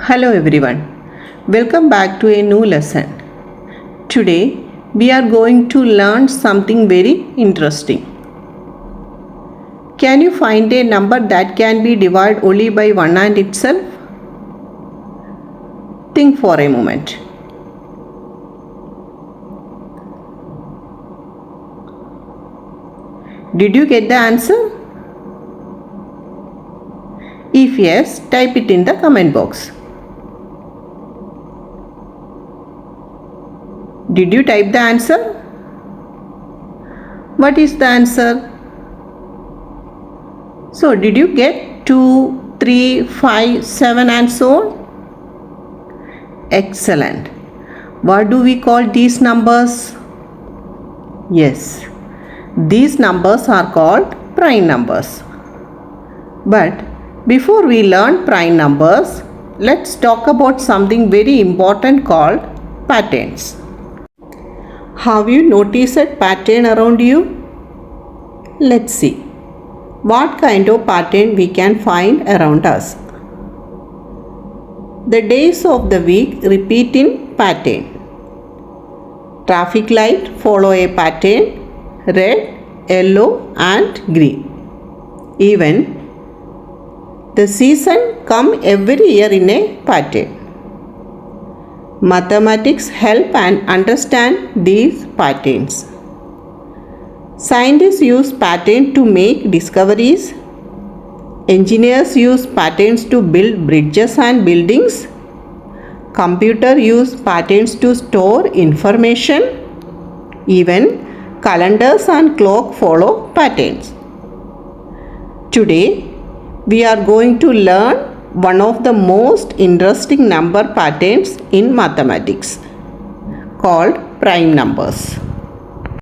Hello everyone, welcome back to a new lesson. Today we are going to learn something very interesting. Can you find a number that can be divided only by one and itself? Think for a moment. Did you get the answer? If yes, type it in the comment box. Did you type the answer? What is the answer? So, did you get 2, 3, 5, 7 and so on? Excellent. What do we call these numbers? Yes, these numbers are called prime numbers. But before we learn prime numbers, let's talk about something very important called patterns. Have you noticed a pattern around you? Let's see what kind of pattern we can find around us. The days of the week repeat in pattern. Traffic light follow a pattern: red, yellow and green. Even the season come every year in a pattern. Mathematics help and understand these patterns. Scientists use patterns to make discoveries. Engineers use patterns to build bridges and buildings. Computers use patterns to store information. Even calendars and clock follow patterns. Today, we are going to learn one of the most interesting number patterns in mathematics called prime numbers.